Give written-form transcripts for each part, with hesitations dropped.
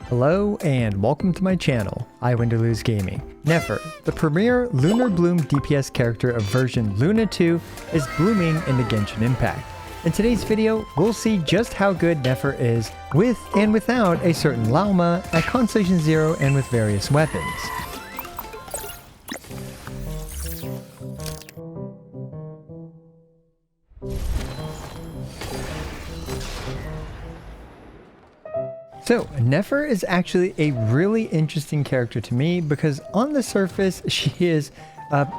Hello and welcome to my channel, iWinterlose Gaming. Nefer, the premier Lunar-Bloom DPS character of version Luna II, is blooming in the Genshin Impact. In today's video, we'll see just how good Nefer is with and without a certain Lauma at Constellation 0 and with various weapons. So, Nefer is actually a really interesting character to me because on the surface, she is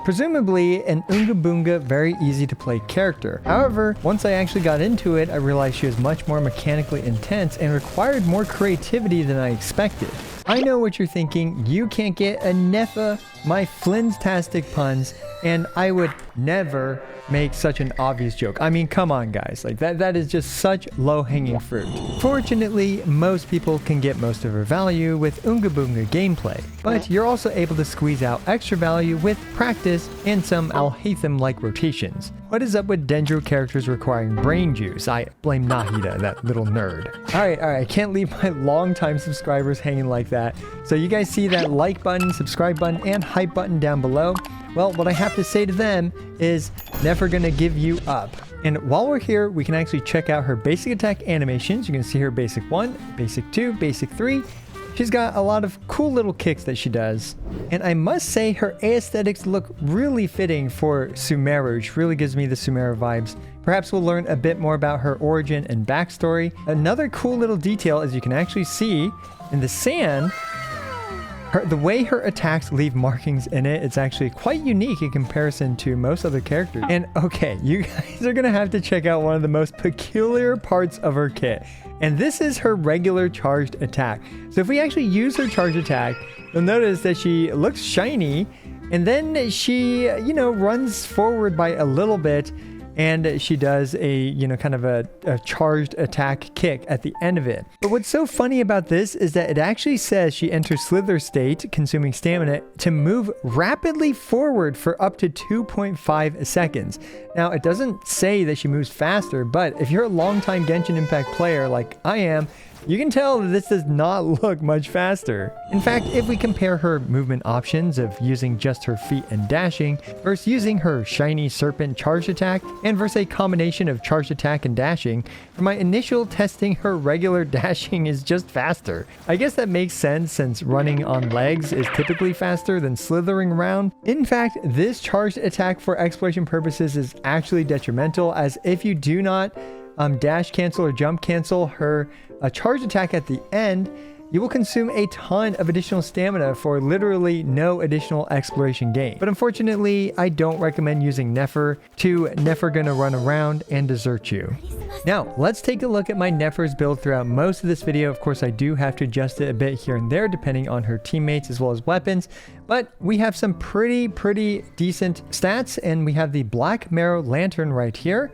presumably an Unga Boonga, very easy to play character. However, once I actually got into it, I realized she was much more mechanically intense and required more creativity than I expected. I know what you're thinking, you can't get a Nefer, my flintastic puns, and I would never make such an obvious joke. I mean, come on guys, like that is just such low-hanging fruit. Fortunately, most people can get most of her value with Unga Boonga gameplay, but you're also able to squeeze out extra value with practice and some Alhaitham-like rotations. What is up with Dendro characters requiring brain juice? I blame Nahida, that little nerd. Alright, I can't leave my longtime subscribers hanging like that. So you guys see that like button, subscribe button, and hype button down below? Well, what I have to say to them is never gonna give you up. And while we're here, we can actually check out her basic attack animations. You can see her basic 1, basic 2, basic 3. She's got a lot of cool little kicks that she does. And I must say her aesthetics look really fitting for Sumeru, which really gives me the Sumeru vibes. Perhaps we'll learn a bit more about her origin and backstory. Another cool little detail is you can actually see in the sand, the way her attacks leave markings in it, it's actually quite unique in comparison to most other characters. And okay, you guys are gonna have to check out one of the most peculiar parts of her kit. And this is her regular charged attack. So if we actually use her charged attack, you'll notice that she looks shiny, and then she, runs forward by a little bit, and she does a, kind of a charged attack kick at the end of it. But what's so funny about this is that it actually says she enters Slither state, consuming stamina, to move rapidly forward for up to 2.5 seconds. Now, it doesn't say that she moves faster, but if you're a longtime Genshin Impact player like I am, you can tell that this does not look much faster. In fact, if we compare her movement options of using just her feet and dashing versus using her shiny serpent charged attack and versus a combination of charged attack and dashing, for my initial testing, her regular dashing is just faster. I guess that makes sense since running on legs is typically faster than slithering around. In fact, this charged attack for exploration purposes is actually detrimental, as if you do not dash cancel or jump cancel her charge attack at the end, you will consume a ton of additional stamina for literally no additional exploration gain. But unfortunately, I don't recommend using Nefer gonna run around and desert you. Now, let's take a look at my Nefer's build throughout most of this video. Of course, I do have to adjust it a bit here and there depending on her teammates as well as weapons, but we have some pretty decent stats, and we have the Black Marrow Lantern right here.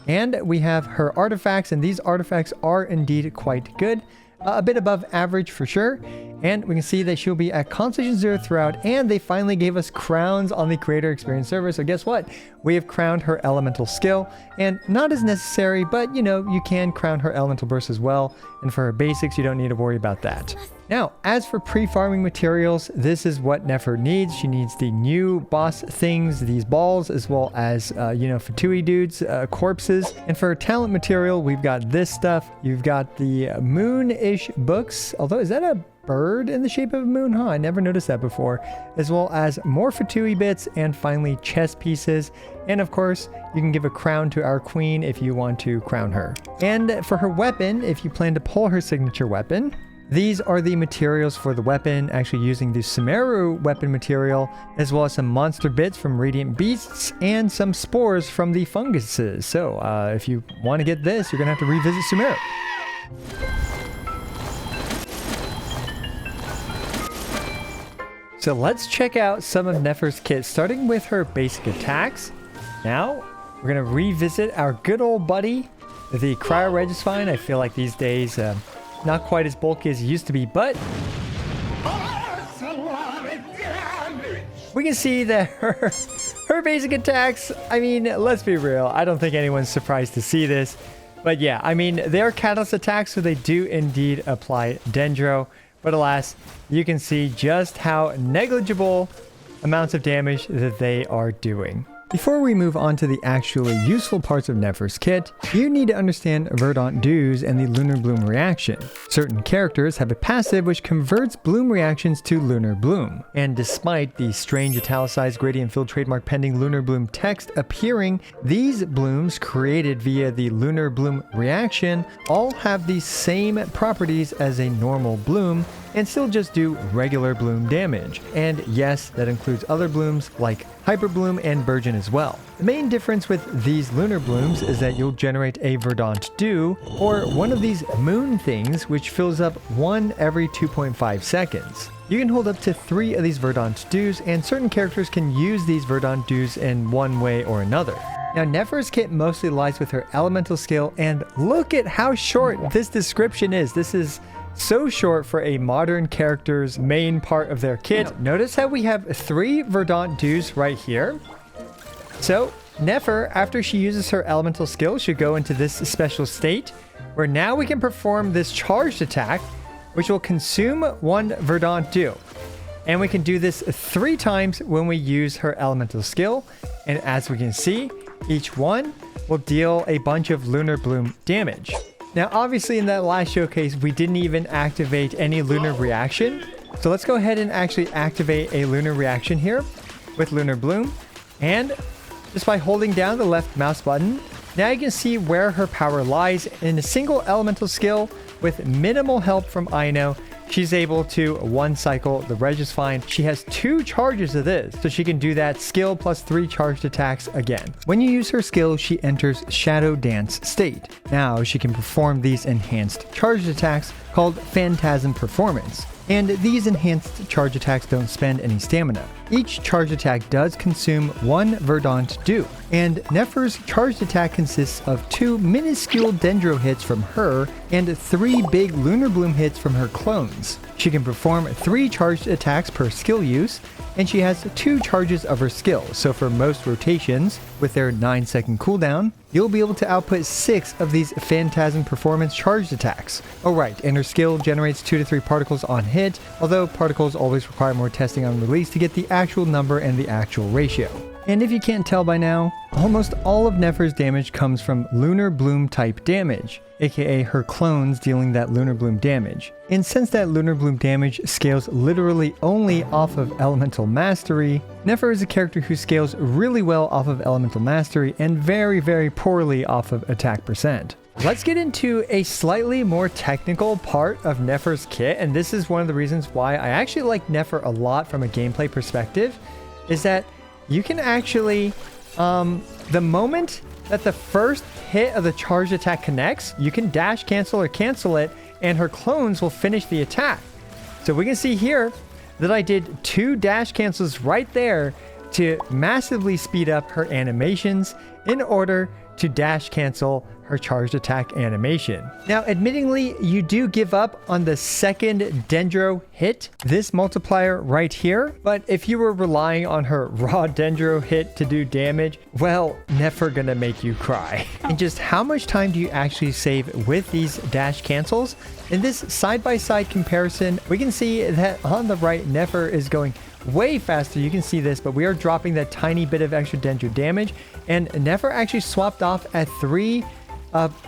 And we have her artifacts, and these artifacts are indeed quite good. A bit above average for sure. And we can see that she'll be at Constellation 0 throughout, and they finally gave us crowns on the Creator Experience server. So guess what? We have crowned her Elemental Skill, and not as necessary, but you can crown her Elemental Burst as well. And for her basics, you don't need to worry about that. Now, as for pre-farming materials, this is what Nefer needs. She needs the new boss things, these balls, as well as, Fatui dudes, corpses. And for her talent material, we've got this stuff. You've got the moon-ish books, although is that a bird in the shape of a moon? Huh, I never noticed that before. As well as more Fatui bits, and finally chess pieces. And of course, you can give a crown to our queen if you want to crown her. And for her weapon, if you plan to pull her signature weapon, these are the materials for the weapon, actually using the Sumeru weapon material, as well as some monster bits from Radiant Beasts and some spores from the funguses. So if you want to get this, you're going to have to revisit Sumeru. So let's check out some of Nefer's kit, starting with her basic attacks. Now, we're going to revisit our good old buddy, the Cryo Regisvine. I feel like these days, not quite as bulky as it used to be, but we can see that her basic attacks, I mean, let's be real, I don't think anyone's surprised to see this. But yeah, I mean, they are catalyst attacks, so they do indeed apply Dendro. But alas, you can see just how negligible amounts of damage that they are doing. Before we move on to the actually useful parts of Nefer's kit, you need to understand Verdant Dews and the Lunar-Bloom reaction. Certain characters have a passive which converts bloom reactions to Lunar-Bloom. And despite the strange italicized gradient field trademark pending Lunar-Bloom text appearing, these blooms created via the Lunar-Bloom reaction all have the same properties as a normal bloom and still just do regular bloom damage. And yes, that includes other blooms like Hyper Bloom and Burgeon as well. The main difference with these lunar blooms is that you'll generate a Verdant Dew, or one of these moon things which fills up one every 2.5 seconds. You can hold up to 3 of these Verdant Dews, and certain characters can use these Verdant Dews in one way or another. Now, Nefer's kit mostly lies with her elemental skill, and look at how short this description is. This is so short for a modern character's main part of their kit. Notice how we have 3 Verdant Dews right here. So Nefer, after she uses her elemental skill, should go into this special state where now we can perform this charged attack, which will consume 1 Verdant Dew. And we can do this 3 times when we use her elemental skill. And as we can see, each one will deal a bunch of Lunar-Bloom damage. Now, obviously in that last showcase, we didn't even activate any lunar reaction. So let's go ahead and actually activate a lunar reaction here with Lunar-Bloom. And just by holding down the left mouse button, now you can see where her power lies. In a single elemental skill with minimal help from Aino, she's able to 1 cycle the Regisfine. She has 2 charges of this, so she can do that skill plus 3 charged attacks again. When you use her skill, she enters Shadow Dance state. Now she can perform these enhanced charged attacks called Phantasm Performance. And these enhanced charge attacks don't spend any stamina. Each charge attack does consume 1 Verdant Dew, and Nefer's charged attack consists of 2 minuscule Dendro hits from her and 3 big Lunar-Bloom hits from her clones. She can perform 3 charged attacks per skill use, and she has 2 charges of her skill, so for most rotations, with their 9-second cooldown, you'll be able to output 6 of these Phantasm Performance charged attacks. Oh right, and her skill generates 2 to 3 particles on hit, although particles always require more testing on release to get the actual number and the actual ratio. And if you can't tell by now, almost all of Nefer's damage comes from Lunar-Bloom type damage, aka her clones dealing that Lunar-Bloom damage. And since that Lunar-Bloom damage scales literally only off of Elemental Mastery, Nefer is a character who scales really well off of Elemental Mastery and very, very poorly off of attack percent. Let's get into a slightly more technical part of Nefer's kit, and this is one of the reasons why I actually like Nefer a lot from a gameplay perspective, is that you can actually, the moment that the first hit of the charged attack connects, you can dash cancel or cancel it, and her clones will finish the attack. So we can see here that I did 2 dash cancels right there to massively speed up her animations in order to dash cancel her charged attack animation. Now, admittingly, you do give up on the second Dendro hit, this multiplier right here, but if you were relying on her raw Dendro hit to do damage, well, Nefer gonna make you cry. And just how much time do you actually save with these dash cancels? In this side-by-side comparison, we can see that on the right, Nefer is going way faster. You can see this, but we are dropping that tiny bit of extra Dendro damage, and Nefer actually swapped off at 3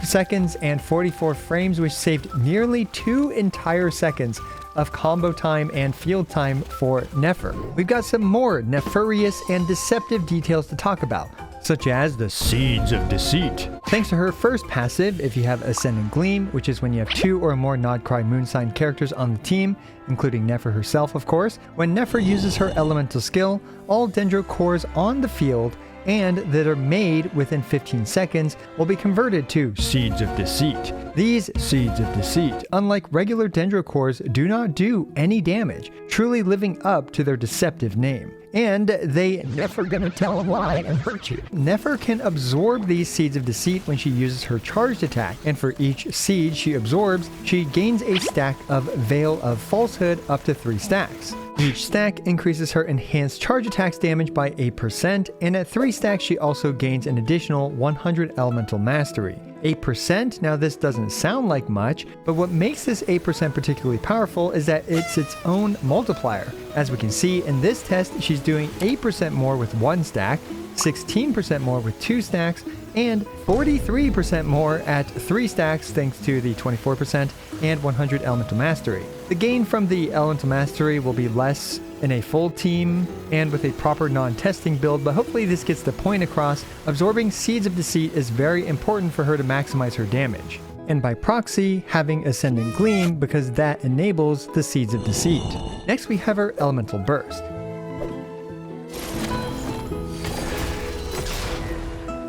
seconds and 44 frames, which saved nearly 2 entire seconds of combo time and field time for Nefer. We've got some more nefarious and deceptive details to talk about, such as the Seeds of Deceit. Thanks to her first passive, if you have Ascendant Gleam, which is when you have 2 or more Nodcry Moon Sign characters on the team, including Nefer herself of course, when Nefer uses her elemental skill, all Dendro cores on the field and that are made within 15 seconds will be converted to Seeds of Deceit. These Seeds of Deceit, unlike regular Dendro cores, do not do any damage, truly living up to their deceptive name. And they never gonna tell a lie and hurt you. Nefer can absorb these Seeds of Deceit when she uses her charged attack, and for each seed she absorbs, she gains a stack of Veil of Falsehood up to 3 stacks. Each stack increases her enhanced charge attacks damage by 8%, and at 3 stacks she also gains an additional 100 elemental mastery. 8%, now this doesn't sound like much, but what makes this 8% particularly powerful is that it's its own multiplier. As we can see in this test, she's doing 8% more with 1 stack, 16% more with 2 stacks, and 43% more at 3 stacks thanks to the 24% and 100 elemental mastery. The gain from the elemental mastery will be less in a full team and with a proper non-testing build, but hopefully this gets the point across. Absorbing Seeds of Deceit is very important for her to maximize her damage, and by proxy having Ascendant Gleam because that enables the Seeds of Deceit. Next we have her Elemental Burst.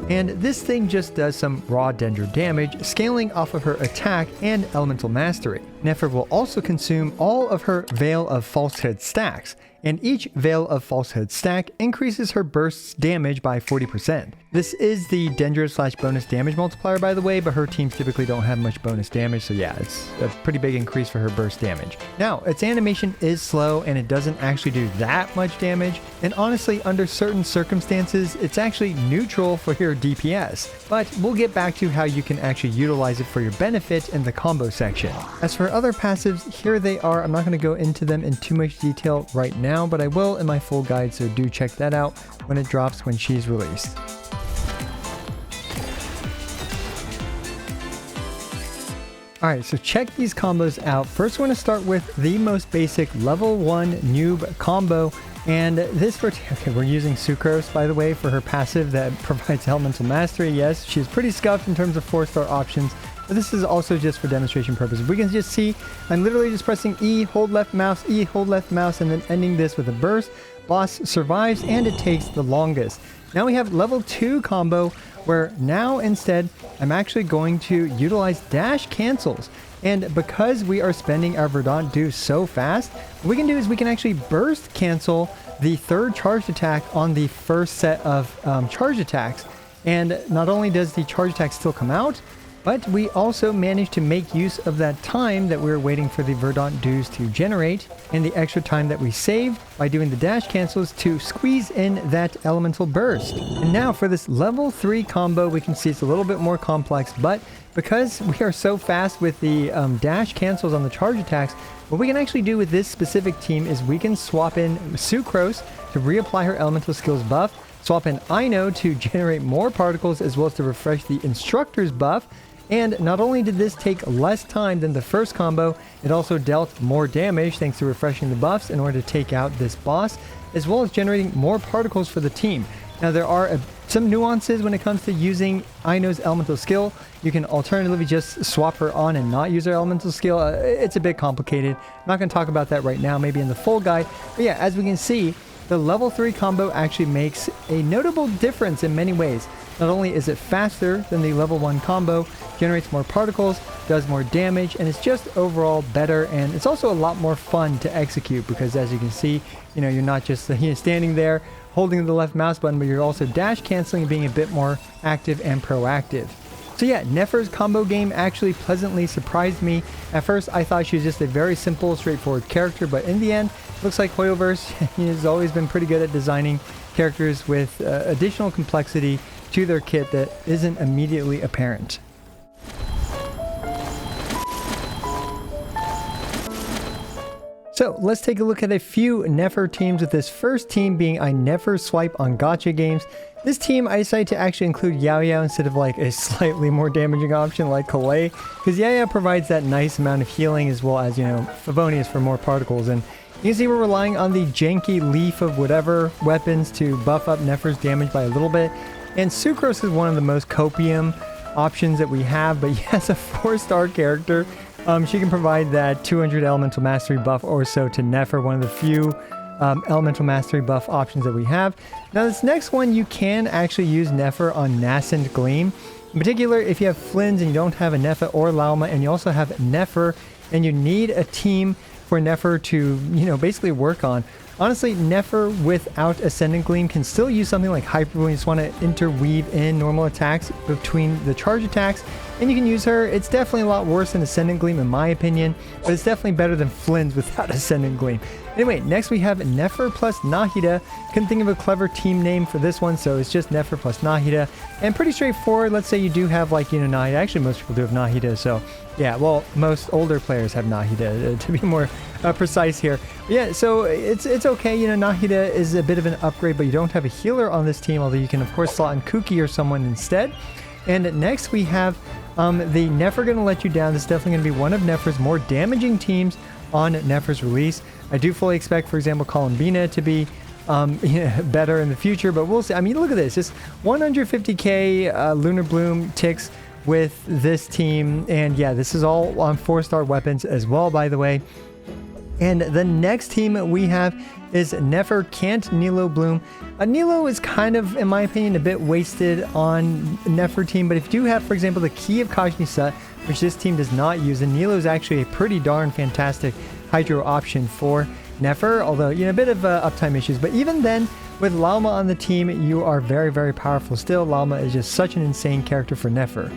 And this thing just does some raw Dendro damage, scaling off of her attack and elemental mastery. Nefer will also consume all of her Veil of Falsehood stacks, and each Veil of Falsehood stack increases her burst's damage by 40%. This is the Dendro / bonus damage multiplier, by the way, but her teams typically don't have much bonus damage, so yeah, it's a pretty big increase for her burst damage. Now, its animation is slow and it doesn't actually do that much damage, and honestly, under certain circumstances, it's actually neutral for your DPS, but we'll get back to how you can actually utilize it for your benefit in the combo section. As for other passives, here they are. I'm not going to go into them in too much detail right now, but I will in my full guide, so do check that out when it drops when she's released. Alright, so check these combos out. First, we're going to start with the most basic level 1 noob combo. And this okay, we're using Sucrose, by the way, for her passive that provides elemental mastery. Yes, she's pretty scuffed in terms of 4-star options, but this is also just for demonstration purposes. We can just see I'm literally just pressing E, hold left mouse, E, hold left mouse, and then ending this with a burst. Boss survives, and it takes the longest. Now we have level 2 combo, where now instead I'm actually going to utilize dash cancels. And because we are spending our Verdant Dew so fast, what we can do is we can actually burst cancel the 3rd charged attack on the first set of charge attacks. And not only does the charge attack still come out, but we also managed to make use of that time that we were waiting for the Verdant Dews to generate, and the extra time that we saved by doing the dash cancels to squeeze in that elemental burst. And now for this level 3 combo, we can see it's a little bit more complex, but because we are so fast with the dash cancels on the charge attacks, what we can actually do with this specific team is we can swap in Sucrose to reapply her elemental skills buff, swap in Ino to generate more particles as well as to refresh the instructor's buff. And not only did this take less time than the first combo, it also dealt more damage thanks to refreshing the buffs in order to take out this boss, as well as generating more particles for the team. Now there are some nuances when it comes to using Ino's elemental skill. You can alternatively just swap her on and not use her elemental skill. It's a bit complicated. I'm not going to talk about that right now, maybe in the full guide. But yeah, as we can see, the level 3 combo actually makes a notable difference in many ways. Not only is it faster than the level 1 combo, generates more particles, does more damage, and it's just overall better, and it's also a lot more fun to execute because as you can see, you're not just standing there holding the left mouse button, but you're also dash canceling and being a bit more active and proactive. So yeah, Nefer's combo game actually pleasantly surprised me. At first, I thought she was just a very simple, straightforward character, but in the end, looks like Hoyoverse has always been pretty good at designing characters with additional complexity to their kit that isn't immediately apparent. So let's take a look at a few Nefer teams, with this first team being a Nefer swipe on gacha games. This team, I decided to actually include Yao Yao instead of like a slightly more damaging option like Kalei, because Yao Yao provides that nice amount of healing as well as, Favonius for more particles. And you can see we're relying on the janky leaf of whatever weapons to buff up Nefer's damage by a little bit. And Sucrose is one of the most copium options that we have, but yes, a 4-star character. She can provide that 200 elemental mastery buff or so to Nefer, one of the few elemental mastery buff options that we have. Now this next one, you can actually use Nefer on Nascent Gleam. In particular, if you have Flins and you don't have a Nefer or Lauma, and you also have Nefer and you need a team for Nefer to, basically work on, Honestly, Nefer without Ascendant Gleam can still use something like Hyper when you just want to interweave in normal attacks between the charge attacks, and you can use her. It's definitely a lot worse than Ascendant Gleam in my opinion, but it's definitely better than Flynn's without Ascendant Gleam. Anyway, next we have Nefer plus Nahida. Couldn't think of a clever team name for this one, so it's just Nefer plus Nahida. And pretty straightforward. Let's say you do have, like, you know, Nahida. Actually, most people do have Nahida, so yeah, well, most older players have Nahida, to be more precise here. But yeah, so it's okay. You know, Nahida is a bit of an upgrade, but you don't have a healer on this team, although you can, of course, slot in Kuki or someone instead. And next we have the Nefer Gonna Let You Down. This is definitely going to be one of Nefer's more damaging teams on Nefer's release. I do fully expect, for example, Columbina to be better in the future, but we'll see. I mean, look at this. Just 150k Lunar-Bloom ticks with this team. And yeah, this is all on 4-star weapons as well, by the way. And the next team we have is Nefer Kit Nilo Bloom. Nilo is kind of, in my opinion, a bit wasted on Nefer team, but if you do have, for example, the Key of Kajnisa, which this team does not use, and Nilo is actually a pretty darn fantastic hydro option for Nefer, although, you know, a bit of uptime issues. But even then, with Lauma on the team, you are very, very powerful still. Lauma is just such an insane character for Nefer.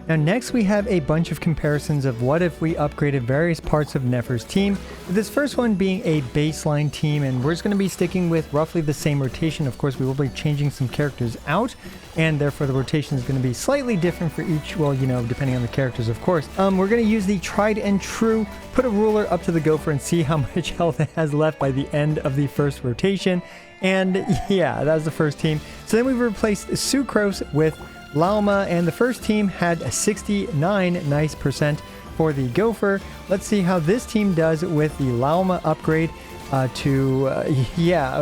Now next we have a bunch of comparisons of what if we upgraded various parts of Nefer's team, with this first one being a baseline team, and we're just going to be sticking with roughly the same rotation. Of course, we will be changing some characters out, and therefore the rotation is going to be slightly different for each, well, you know, depending on the characters, of course. We're going to use the tried and true, put a ruler up to the gopher and see how much health it has left by the end of the first rotation. And yeah, that was the first team. So then we replaced Sucrose with Lauma, and the first team had a 69 nice percent for the gopher. Let's see how this team does with the Lauma upgrade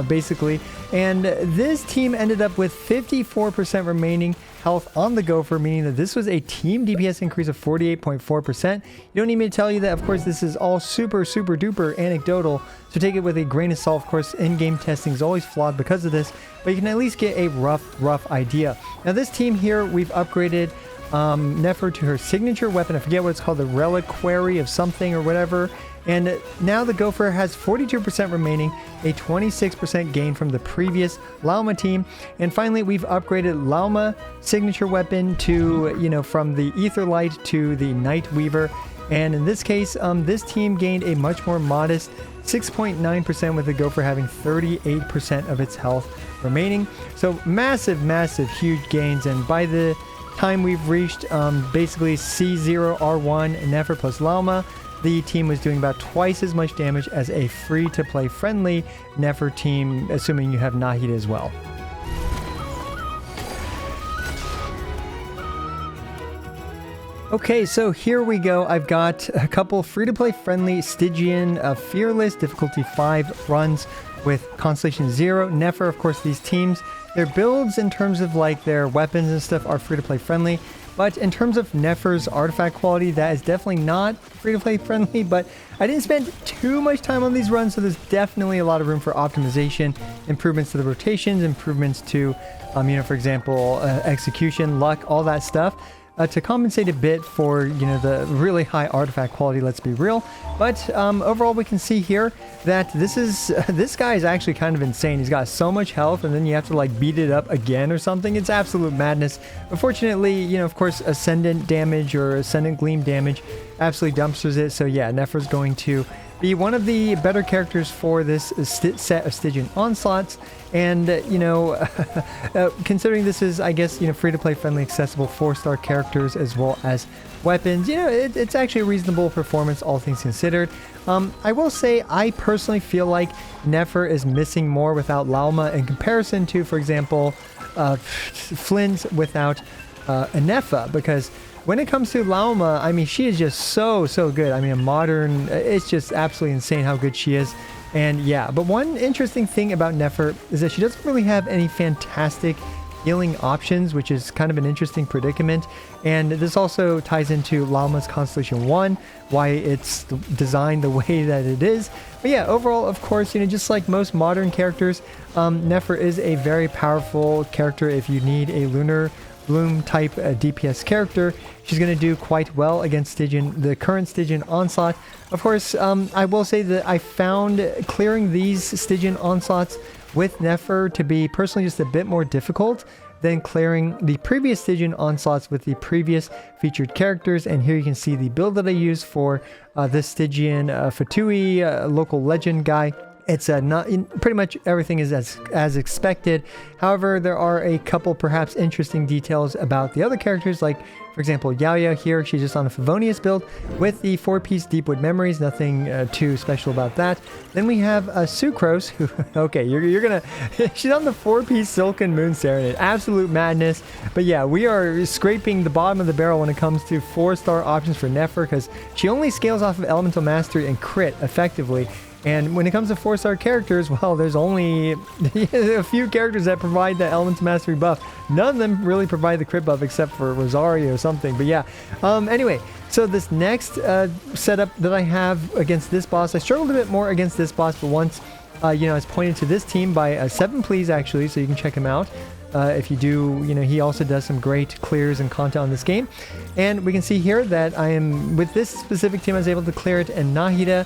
basically. And this team ended up with 54% remaining health on the gopher, meaning that this was a team DPS increase of 48.4%. You don't need me to tell you that, of course, this is all super duper anecdotal, so take it with a grain of salt. Of course, in-game testing is always flawed because of this, but you can at least get a rough idea. Now this team here, we've upgraded Nefer to her signature weapon. I forget what it's called, the Reliquary of something or whatever. And now the gopher has 42% remaining, a 26% gain from the previous Lauma team. And finally, we've upgraded Lauma signature weapon to, you know, from the Aetherlight to the Night Weaver. And in this case, this team gained a much more modest 6.9%, with the gopher having 38% of its health remaining. So massive, huge gains. And by the time we've reached basically C0R1 Nefer plus Lauma, the team was doing about twice as much damage as a free-to-play friendly Nefer team, assuming you have Nahida as well. Okay, so here we go. I've got a couple free-to-play friendly Stygian Fearless difficulty 5 runs with Constellation 0. Nefer, of course, these teams, their builds in terms of like their weapons and stuff are free-to-play friendly. But in terms of Nefer's artifact quality, that is definitely not free-to-play friendly, but I didn't spend too much time on these runs, so there's definitely a lot of room for optimization, improvements to the rotations, improvements to, for example, execution, luck, all that stuff. To compensate a bit for, the really high artifact quality, let's be real. But overall, we can see here that this guy is actually kind of insane. He's got so much health, and then you have to like beat it up again or something. It's absolute madness. Unfortunately, of course, Ascendant damage or Ascendant Gleam damage absolutely dumpsters it. So yeah, Nefer's going to be one of the better characters for this set of Stygian onslaughts. And, considering this is, I guess, free-to-play friendly, accessible 4-star characters as well as weapons, it's actually a reasonable performance, all things considered. I will say, I personally feel like Nefer is missing more without Lauma in comparison to, for example, Flynn's without Anefa, because when it comes to Lauma, I mean, she is just so good. I mean, a modern, it's just absolutely insane how good she is. And yeah, but one interesting thing about Nefer is that she doesn't really have any fantastic healing options, which is kind of an interesting predicament. And this also ties into Lauma's Constellation 1, why it's designed the way that it is. But yeah, overall, of course, just like most modern characters, Nefer is a very powerful character if you need a Lunar Lunar-Bloom type DPS character, she's going to do quite well against the current Stygian Onslaught. Of course, I will say that I found clearing these Stygian Onslaughts with Nefer to be personally just a bit more difficult than clearing the previous Stygian Onslaughts with the previous featured characters. And here you can see the build that I used for this Stygian Fatui local legend guy. It's not pretty much everything is as expected. However, there are a couple perhaps interesting details about the other characters, like for example Yaya here. She's just on a Favonius build with the 4-piece Deepwood Memories. Nothing too special about that. Then we have Sucrose, who okay, you're gonna she's on the 4-piece Silken Moon Serenade. Absolute madness. But yeah, we are scraping the bottom of the barrel when it comes to 4-star options for Nefer, because she only scales off of Elemental Mastery and Crit effectively. And when it comes to 4-star characters, well, there's only a few characters that provide the Elemental Mastery buff. None of them really provide the crit buff except for Rosario or something. But yeah, anyway, so this next setup that I have against this boss, I struggled a bit more against this boss, but once, I was pointed to this team by 7 Please, actually, so you can check him out. If you do, he also does some great clears and content on this game. And we can see here that I am, with this specific team, I was able to clear it, and Nahida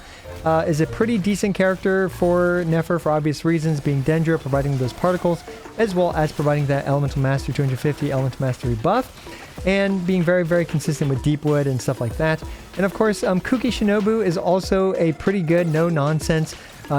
is a pretty decent character for Nefer for obvious reasons, being Dendro, providing those particles, as well as providing that Elemental Mastery 250 Elemental Mastery buff, and being very, very consistent with Deepwood and stuff like that. And of course, Kuki Shinobu is also a pretty good, no-nonsense,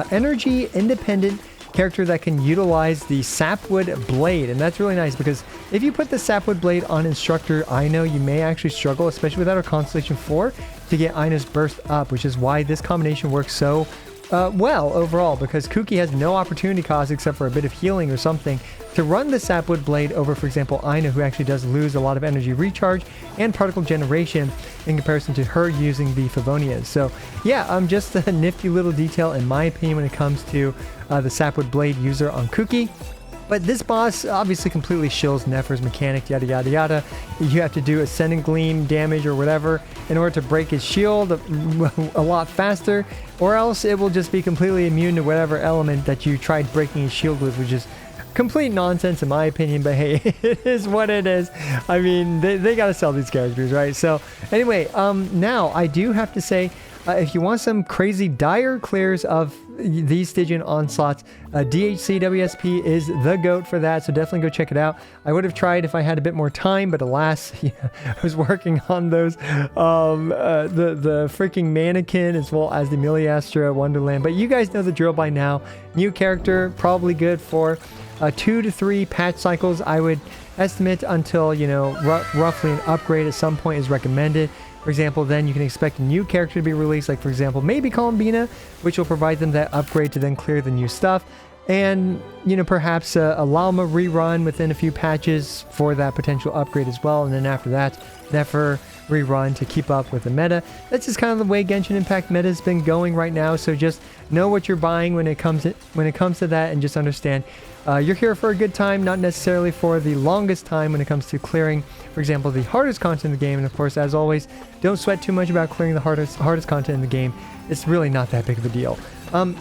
energy-independent character that can utilize the Sapwood Blade, and that's really nice because if you put the Sapwood Blade on Instructor Aino, you may actually struggle, especially without our Constellation 4, to get Aino's burst up, which is why this combination works so well overall, because Kuki has no opportunity cost except for a bit of healing or something to run the Sapwood Blade over, for example, Aino, who actually does lose a lot of energy recharge and particle generation in comparison to her using the Favonias. So yeah, just a nifty little detail in my opinion when it comes to the Sapwood Blade user on Kuki. But this boss obviously completely shills Nefer's mechanic, yada yada yada. You have to do Ascendant Gleam damage or whatever in order to break his shield a lot faster, or else it will just be completely immune to whatever element that you tried breaking his shield with, which is complete nonsense in my opinion, but hey, it is what it is. I mean, they gotta sell these characters, right? So anyway, now I do have to say, if you want some crazy dire clears of these Stygian Onslaughts, DHC WSP is the GOAT for that, so definitely go check it out. I would have tried if I had a bit more time, but alas, I was working on those, the freaking mannequin as well as the Miliastra Wonderland, but you guys know the drill by now. New character, probably good for 2 to 3 patch cycles, I would estimate, until, roughly an upgrade at some point is recommended. For example, then you can expect a new character to be released, like for example, maybe Columbina, which will provide them that upgrade to then clear the new stuff. And, perhaps a Lauma rerun within a few patches for that potential upgrade as well. And then after that, Nefer rerun to keep up with the meta. That's just kind of the way Genshin Impact meta has been going right now. So just know what you're buying when it comes to that, and just understand you're here for a good time, not necessarily for the longest time when it comes to clearing, for example, the hardest content in the game. And of course, as always, don't sweat too much about clearing the hardest content in the game. It's really not that big of a deal.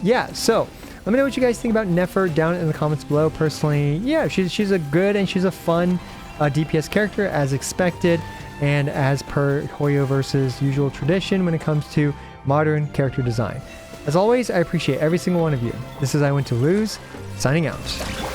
Yeah, so let me know what you guys think about Nefer down in the comments below. Personally, yeah, she's a good and she's a fun DPS character as expected, and as per Hoyoverse's usual tradition when it comes to modern character design. As always, I appreciate every single one of you. This is I Went to Lose, signing out.